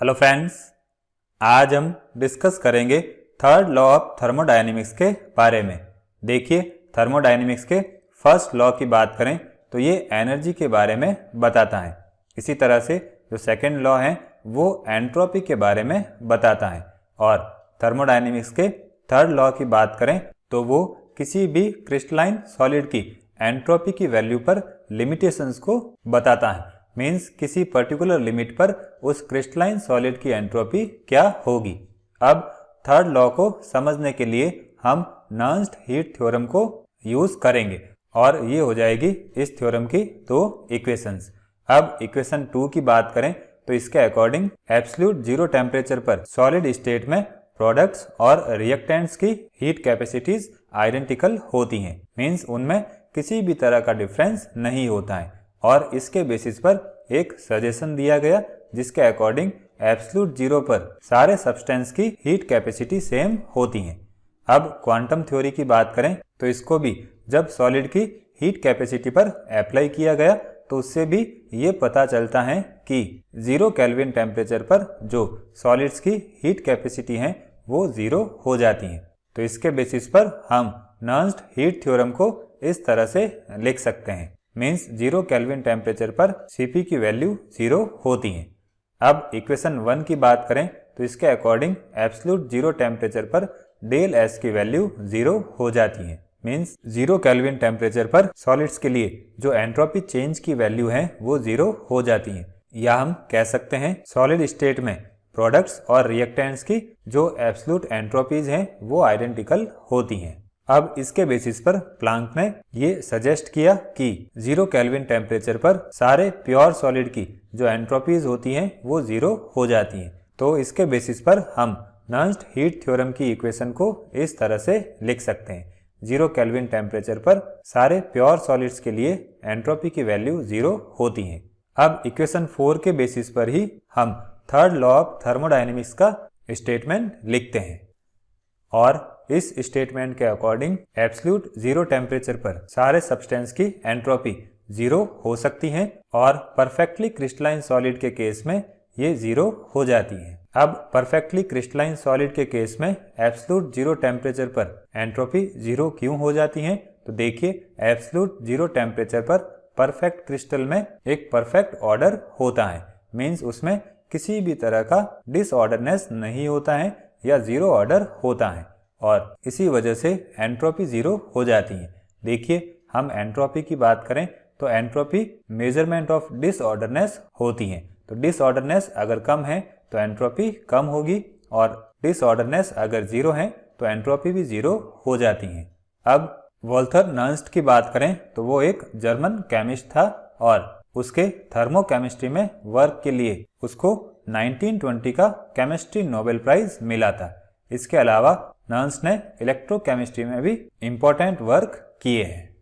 Hello friends, आज हम discuss करेंगे थर्ड लॉ ऑफ थर्मोडायनेमिक्स के बारे में। देखिए, थर्मोडायनेमिक्स के फर्स्ट लॉ की बात करें तो ये एनर्जी के बारे में बताता है। इसी तरह से जो सेकंड लॉ है वो एंट्रोपी के बारे में बताता है, और थर्मोडायनेमिक्स के थर्ड लॉ की बात करें तो वो किसी भी क्रिस्टलाइन सॉलिड की एंट्रोपी की वैल्यू पर लिमिटेशंस को बताता है। मीन्स किसी पर्टिकुलर लिमिट पर उस क्रिस्टलाइन सॉलिड की एंट्रोपी क्या होगी। अब थर्ड लॉ को समझने के लिए हम नर्न्स्ट हीट थ्योरम को यूज करेंगे, और ये हो जाएगी इस थ्योरम की दो इक्वेशंस। अब इक्वेशन 2 की बात करें तो इसके अकॉर्डिंग एब्सोल्यूट जीरो टेम्परेचर पर सॉलिड स्टेट में प्रोडक्ट्स और रिएक्टेंट्स की हीट कैपेसिटीज आइडेंटिकल होती हैं। मीन्स उनमें किसी भी तरह का डिफरेंस नहीं होता है, और इसके बेसिस पर एक सजेशन दिया गया जिसके अकॉर्डिंग एब्सोल्यूट जीरो पर सारे सब्सटेंस की हीट कैपेसिटी सेम होती हैं। अब क्वांटम थ्योरी की बात करें तो इसको भी जब सॉलिड की हीट कैपेसिटी पर अप्लाई किया गया तो उससे भी ये पता चलता है कि 0 केल्विन टेम्परेचर पर जो सॉलिड्स की हीट कैपेसिटी है वो 0 हो जाती है। तो इसके बेसिस पर हम नर्न्स्ट हीट थ्योरम को इस तरह से लिख सकते हैं। मीन्स 0 केल्विन टेम्परेचर पर Cp की वैल्यू 0 होती है। अब इक्वेशन 1 की बात करें तो इसके अकॉर्डिंग एब्सोल्यूट जीरो टेम्परेचर पर डेल S की वैल्यू 0 हो जाती है। मीन्स 0 केल्विन टेम्परेचर पर सॉलिड्स के लिए जो एंट्रोपी चेंज की वैल्यू है वो 0 हो जाती है। या हम कह सकते हैं सॉलिड स्टेट में प्रोडक्ट्स और रिएक्टेंट्स की जो एब्सोल्यूट एंट्रोपीज हैं वो आइडेंटिकल होती हैं। अब इसके बेसिस पर प्लांक ने ये सजेस्ट किया कि 0 केल्विन टेम्परेचर पर सारे प्योर सॉलिड की जो एंट्रोपीज होती हैं वो 0 हो जाती हैं। तो इसके बेसिस पर हम नर्न्स्ट हीट थ्योरम की इक्वेशन को इस तरह से लिख सकते हैं। 0 केल्विन टेम्परेचर पर सारे प्योर सॉलिड्स के लिए एंट्रोपी की वैल्यू 0 होती है। अब इक्वेशन 4 के बेसिस पर ही हम थर्ड लॉ ऑफ थर्मोडायनेमिक्स का स्टेटमेंट लिखते हैं, और इस स्टेटमेंट के अकॉर्डिंग एब्सोल्यूट जीरो टेम्परेचर पर सारे सब्सटेंस की एंट्रोपी 0 हो सकती है, और परफेक्टली क्रिस्टलाइन सॉलिड के केस में ये 0 हो जाती है। अब परफेक्टली क्रिस्टलाइन सॉलिड के केस में एब्सोल्यूट जीरो टेम्परेचर पर एंट्रोपी 0 क्यों हो जाती है? तो देखिए, एब्सोल्यूट जीरो टेम्परेचर पर परफेक्ट क्रिस्टल में एक परफेक्ट ऑर्डर होता है। मीन्स उसमें किसी भी तरह का डिसऑर्डरनेस नहीं होता है या 0 ऑर्डर होता है, और इसी वजह से एंट्रोपी 0 हो जाती है। देखिए, हम एंट्रोपी की बात करें तो एंट्रोपी मेजरमेंट ऑफ डिसऑर्डरनेस होती है। तो डिसऑर्डरनेस अगर कम है तो एंट्रोपी कम होगी, और डिसऑर्डरनेस अगर 0 है तो एंट्रोपी भी 0 हो जाती है। अब वोल्थर नर्न्स्ट की बात करें तो वो एक जर्मन केमिस्ट था, और उसके थर्मोकेमिस्ट्री में वर्क के लिए उसको 1920 का केमिस्ट्री नोबेल प्राइज मिला था। इसके अलावा नर्न्स्ट ने इलेक्ट्रोकेमिस्ट्री में भी इम्पोर्टेंट वर्क किए हैं।